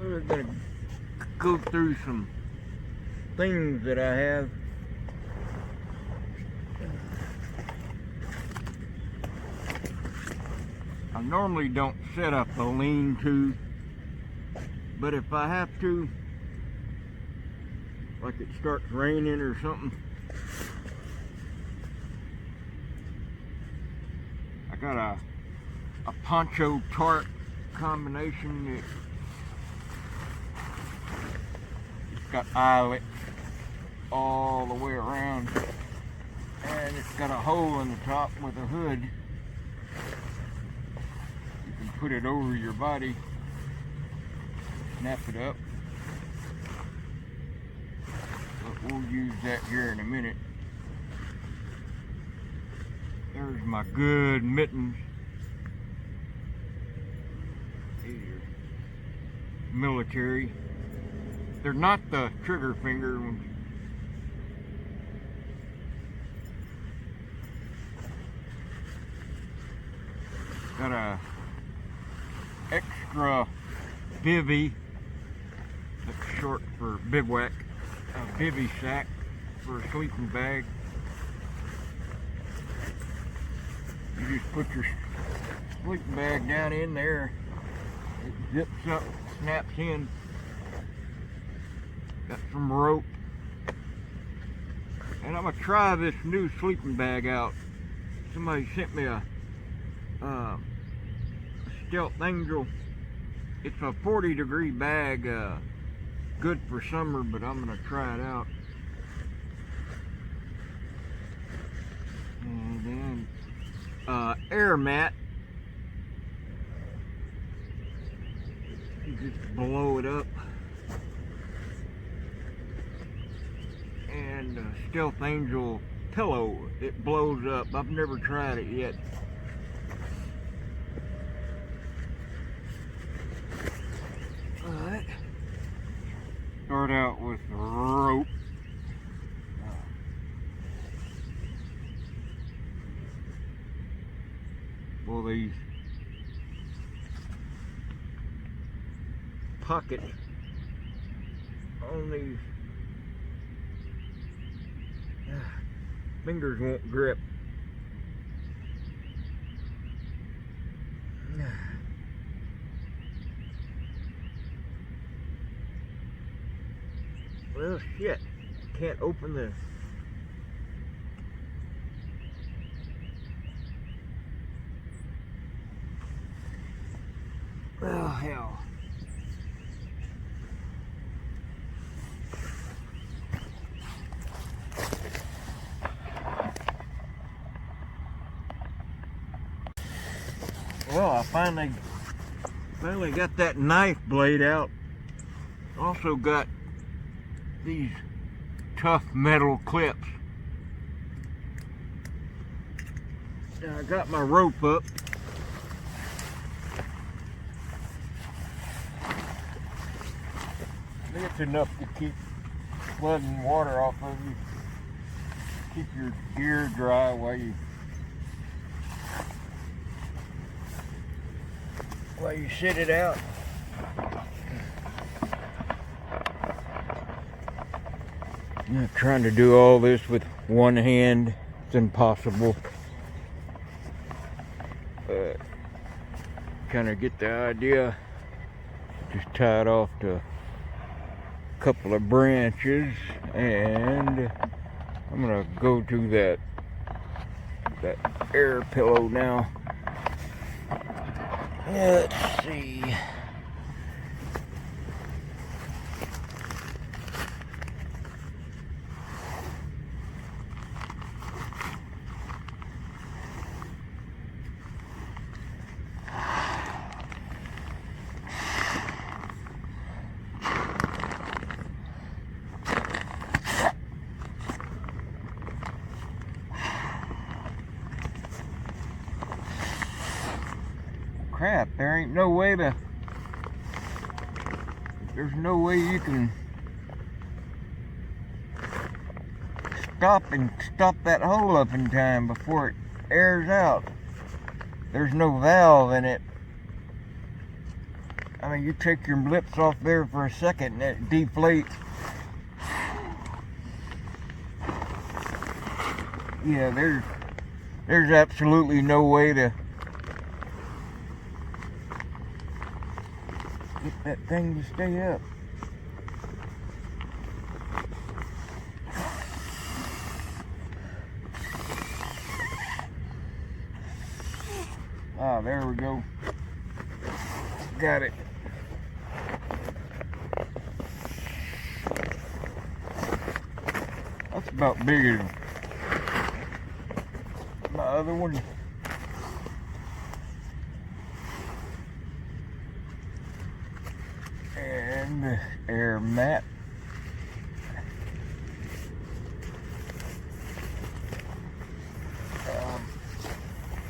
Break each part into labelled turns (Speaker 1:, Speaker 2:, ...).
Speaker 1: We're gonna go through some things that I have. I normally don't set up a lean-to, but if I have to, like it starts raining or something, I got a poncho tarp combination that it's got eyelets all the way around, and it's got a hole in the top with a hood. You can put it over your body, snap it up. But we'll use that here in a minute. There's my good mittens. These are military. They're not the trigger finger ones. Got a extra bivvy, that's short for bivouac, a bivvy sack for a sleeping bag. You just put your sleeping bag down in there, it zips up, snaps in. Got some rope, and I'm gonna try this new sleeping bag out. Somebody sent me a Stealth Angel. It's a 40-degree bag, good for summer, but I'm gonna try it out. And then air mat. You just blow it up. And Stealth Angel pillow, it blows up. I've never tried it yet. Alright, start out with the rope. Well, these pockets on these fingers won't grip. Well, shit, can't open this. Oh, hell. Well, I finally got that knife blade out. Also got these tough metal clips. Now I got my rope up. I think it's enough to keep flooding water off of you. Keep your gear dry while you sit it out. I'm trying to do all this with one hand. It's impossible. Kind of get the idea. Just tie it off to a couple of branches, and I'm gonna go to that air pillow now. Let's see. Crap, there's no way you can stop that hole up in time before it airs out. There's no valve in it. I mean, you take your blips off there for a second and it deflates. Yeah, there's absolutely no way to get that thing to stay up. Ah, there we go. Got it. That's about big as my other one. And the air mat.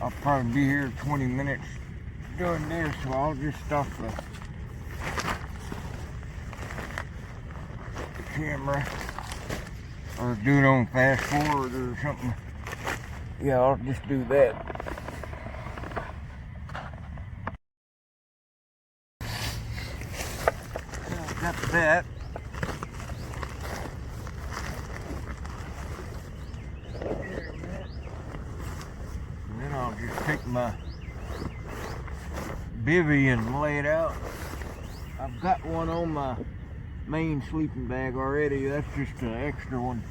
Speaker 1: I'll probably be here 20 minutes doing this, so I'll just stop the camera or do it on fast forward or something. Yeah, I'll just do that. Got that. And then I'll just take my bivvy and lay it out. I've got one on my main sleeping bag already. That's just an extra one.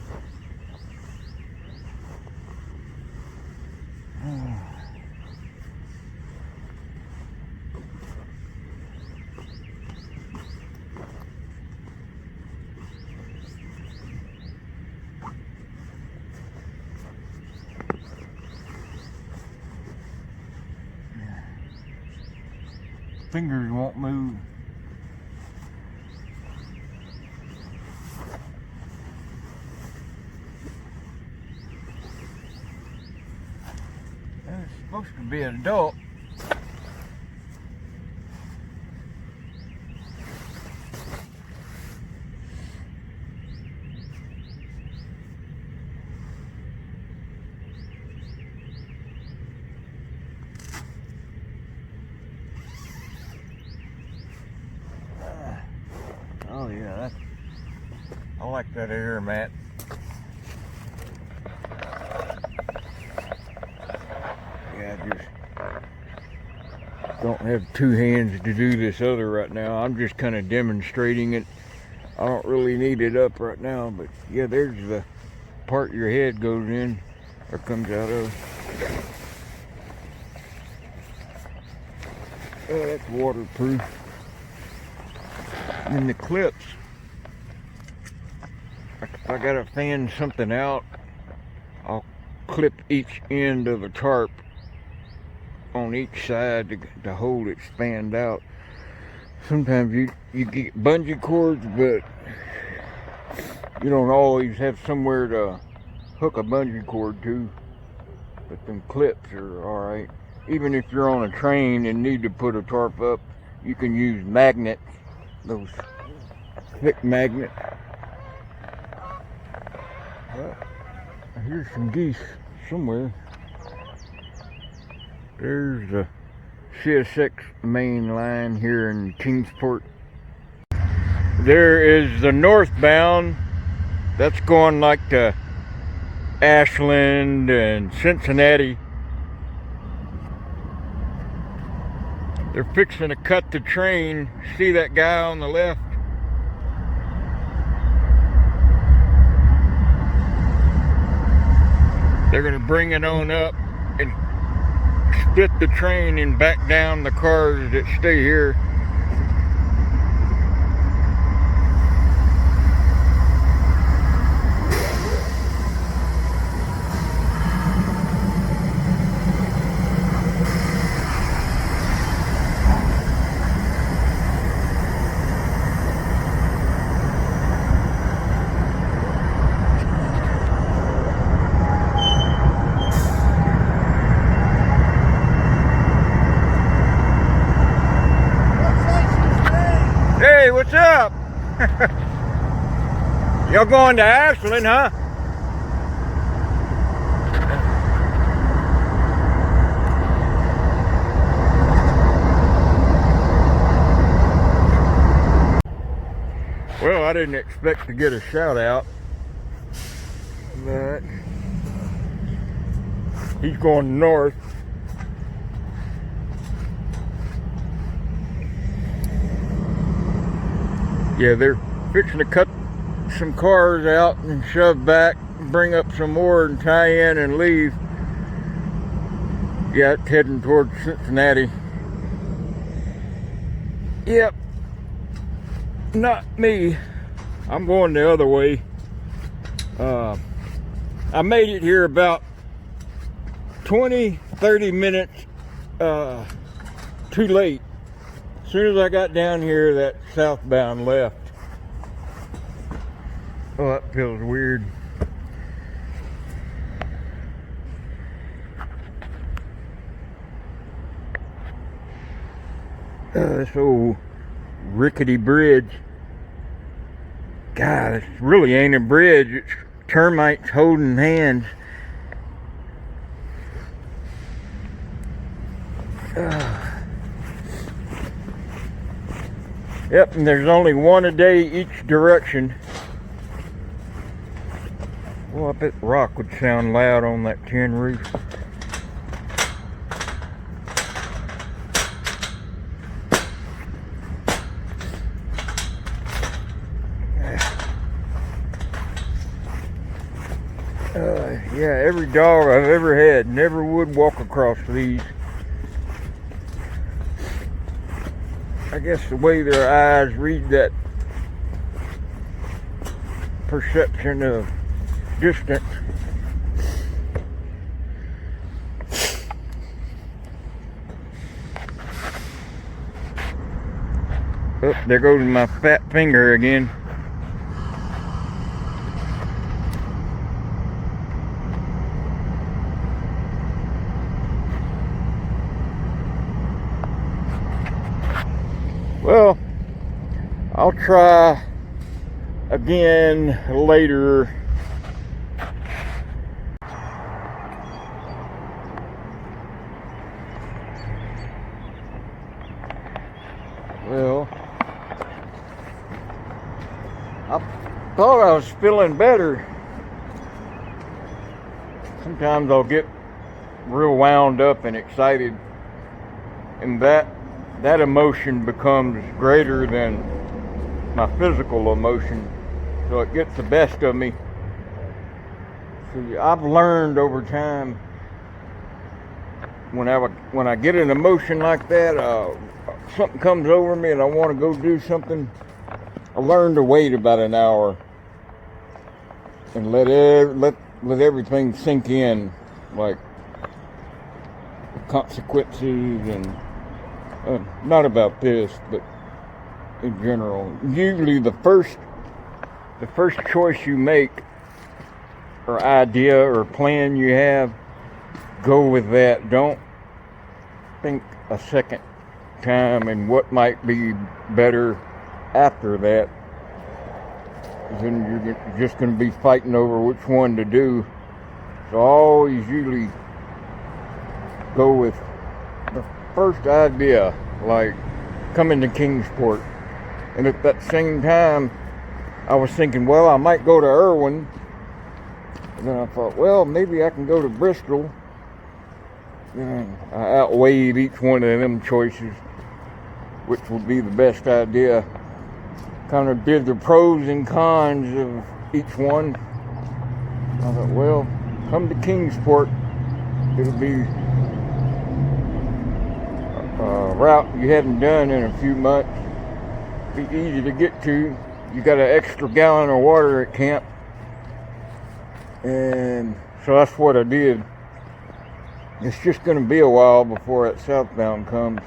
Speaker 1: Fingers won't move. It's supposed to be an adult. Oh yeah, I like that air mat. Yeah, I just don't have two hands to do this other right now. I'm just kind of demonstrating it. I don't really need it up right now, but yeah, there's the part your head goes in or comes out of. Oh, that's waterproof. And the clips, if I gotta fan something out, I'll clip each end of a tarp on each side to hold it spanned out. Sometimes you get bungee cords, but you don't always have somewhere to hook a bungee cord to. But them clips are alright. Even if you're on a train and need to put a tarp up, you can use magnets. Those thick magnets. Well, here's some geese somewhere. There's the CSX main line here in Kingsport. There is the northbound. That's going like to Ashland and Cincinnati. They're fixing to cut the train. See that guy on the left? They're going to bring it on up and split the train and back down the cars that stay here. Hey, what's up? You're going to Ashland, huh? Well, I didn't expect to get a shout out, but he's going north. Yeah, they're fixing to cut some cars out and shove back, bring up some more and tie in and leave. Yeah, it's heading towards Cincinnati. Yep, not me. I'm going the other way. I made it here about 20-30 minutes too late. As soon as I got down here, that southbound left. Oh, that feels weird. This old rickety bridge. God, it really ain't a bridge. It's termites holding hands. Yep, and there's only one a day each direction. Well, I bet rock would sound loud on that tin roof. Yeah, every dog I've ever had never would walk across these. I guess the way their eyes read that perception of distance. Oh, there goes my fat finger again. Well, I'll try again later. Well, I thought I was feeling better. Sometimes I'll get real wound up and excited, and that emotion becomes greater than my physical emotion, so it gets the best of me. So I've learned over time, when I get an emotion like that, something comes over me and I want to go do something, I learn to wait about an hour and let everything sink in, like the consequences and not about this, but in general. Usually the first choice you make, or idea or plan you have, go with that. Don't think a second time and what might be better after that. Then you're just going to be fighting over which one to do. So I always usually go with the first idea, like coming to Kingsport. And at that same time, I was thinking, well, I might go to Irwin. And then I thought, well, maybe I can go to Bristol. And I outweighed each one of them choices, which would be the best idea. Kind of did the pros and cons of each one. I thought, well, come to Kingsport. It'll be a route you hadn't done in a few months. Be easy to get to. You got an extra gallon of water at camp. And so that's what I did. It's just going to be a while before that southbound comes.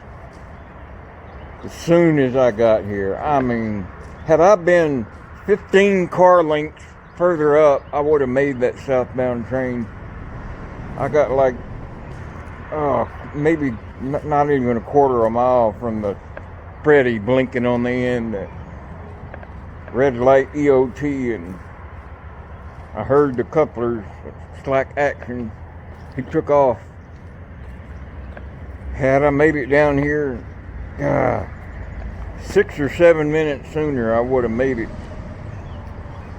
Speaker 1: As soon as I got here, I mean, had I been 15 car lengths further up, I would have made that southbound train. I got like, maybe not even a quarter of a mile from the Freddy blinking on the end, that red light EOT, and I heard the couplers slack action. He took off. Had I made it down here 6 or 7 minutes sooner, I would have made it.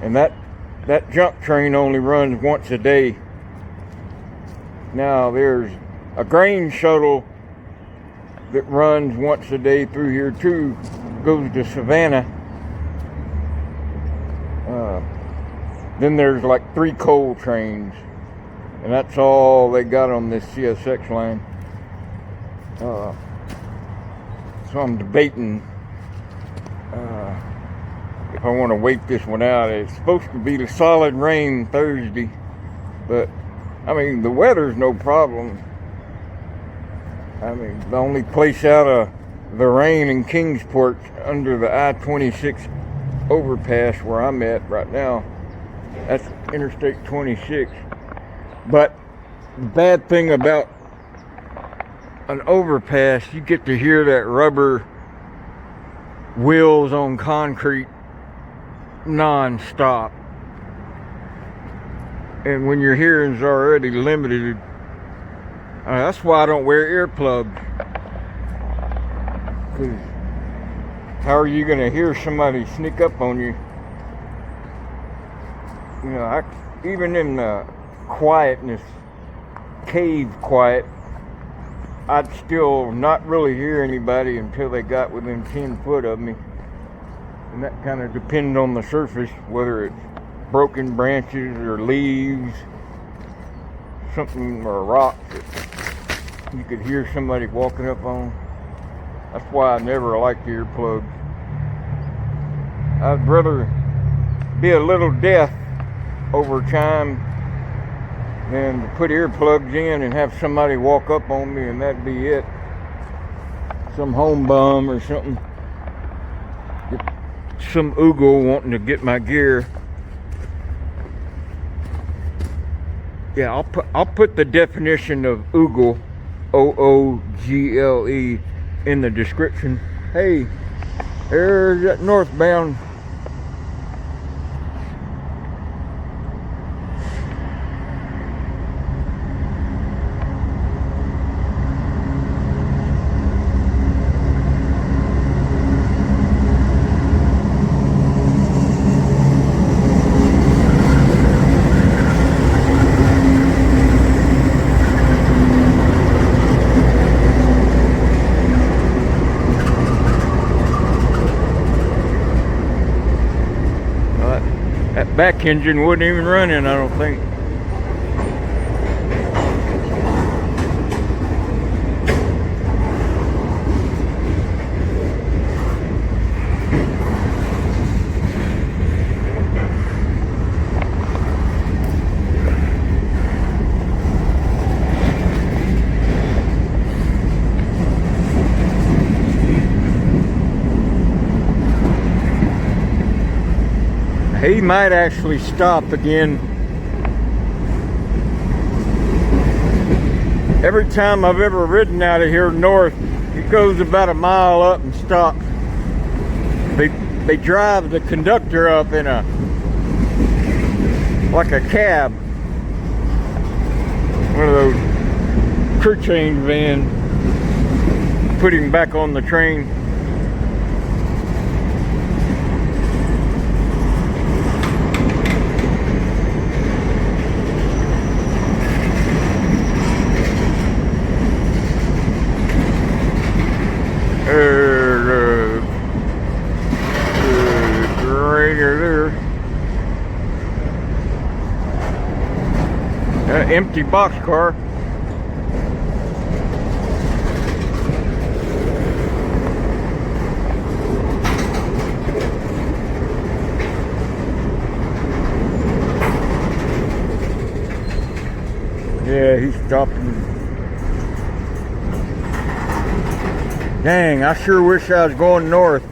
Speaker 1: And that junk train only runs once a day. Now there's a grain shuttle that runs once a day through here too, goes to Savannah. Then there's like 3 coal trains, and that's all they got on this CSX line. So I'm debating if I want to wait this one out. It's supposed to be the solid rain Thursday, but I mean, the weather's no problem. I mean, the only place out of the rain in Kingsport under the I-26 overpass where I'm at right now, that's Interstate 26. But the bad thing about an overpass, you get to hear that rubber wheels on concrete non-stop. And when your hearing's already limited, that's why I don't wear earplugs. Because how are you going to hear somebody sneak up on you? You know, even in the quietness, cave quiet, I'd still not really hear anybody until they got within 10 foot of me. And that kind of depends on the surface, whether it's broken branches or leaves, something, or rocks that you could hear somebody walking up on. That's why I never liked earplugs. I'd rather be a little deaf over time than to put earplugs in and have somebody walk up on me and that'd be it. Some home bum or something. Some oogle wanting to get my gear. Yeah, I'll put the definition of oogle, O-O-G-L-E, in the description. Hey, there's that northbound. That back engine wasn't even running, I don't think. He might actually stop again. Every time I've ever ridden out of here north, it goes about a mile up and stops. They drive the conductor up in like a cab. One of those crew change vans. Put him back on the train. Empty boxcar. Yeah, he's stopping. Dang, I sure wish I was going north.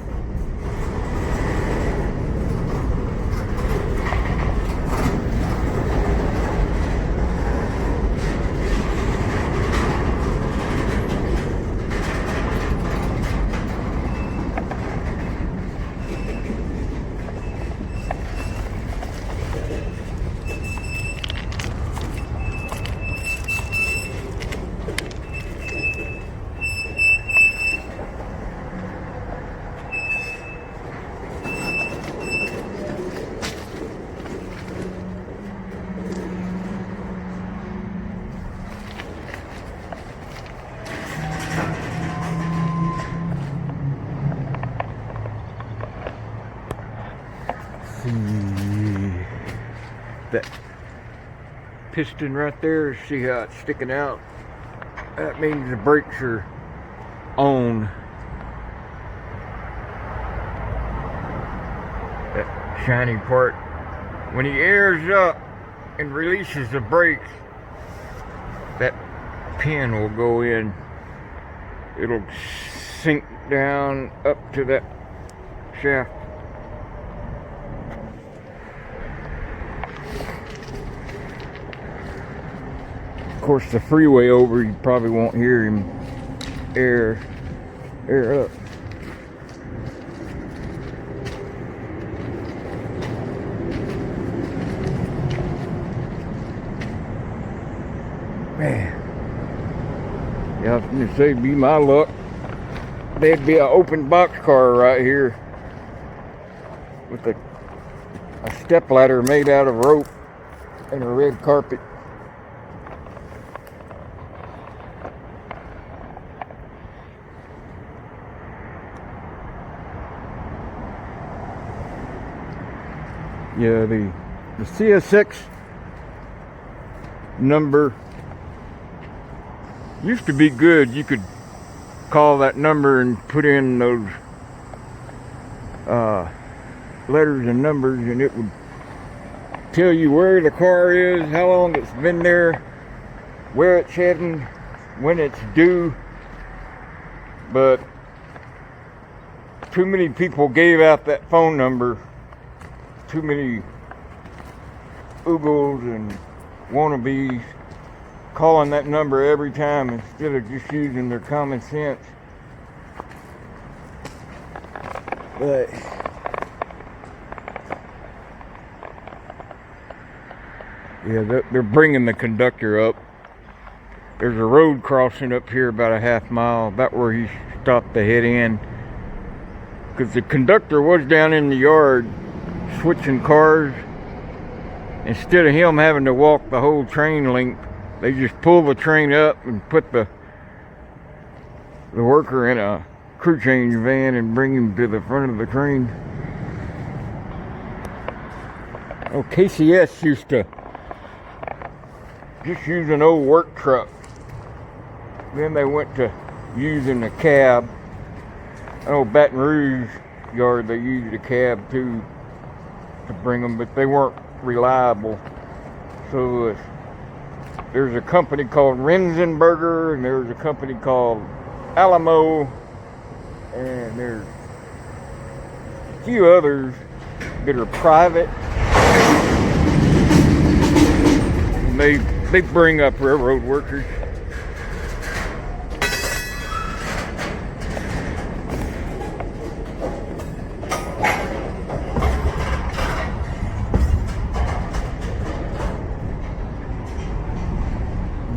Speaker 1: That piston right there, see how it's sticking out? That means the brakes are on. That shiny part. When he airs up and releases the brakes, that pin will go in. It'll sink down up to that shaft. Of course, the freeway over, you probably won't hear him air up. Man, yeah, I was gonna say, be my luck, there'd be an open box car right here with a step ladder made out of rope and a red carpet. Yeah, the CSX number used to be good. You could call that number and put in those letters and numbers, and it would tell you where the car is, how long it's been there, where it's heading, when it's due. But too many people gave out that phone number. Too many oogles and wannabes calling that number every time instead of just using their common sense. But yeah, they're bringing the conductor up. There's a road crossing up here about a half mile, about where he stopped to head in, because the conductor was down in the yard switching cars. Instead of him having to walk the whole train length, they just pull the train up and put the worker in a crew change van and bring him to the front of the train. Oh, KCS used to just use an old work truck. Then they went to using a cab. I know Baton Rouge yard, they used a cab too to bring them, but they weren't reliable. So there's a company called Renzenberger, and there's a company called Alamo, and there's a few others that are private. And they bring up railroad workers.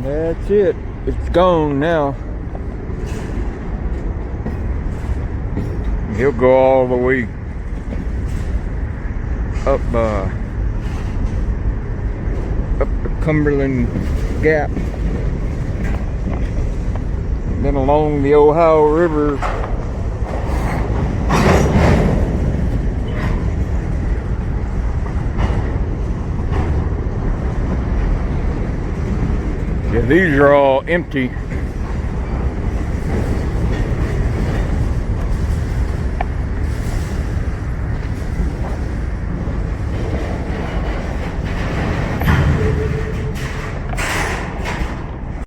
Speaker 1: That's it. It's gone now. He'll go all the way up the Cumberland Gap, then along the Ohio River. Yeah, these are all empty.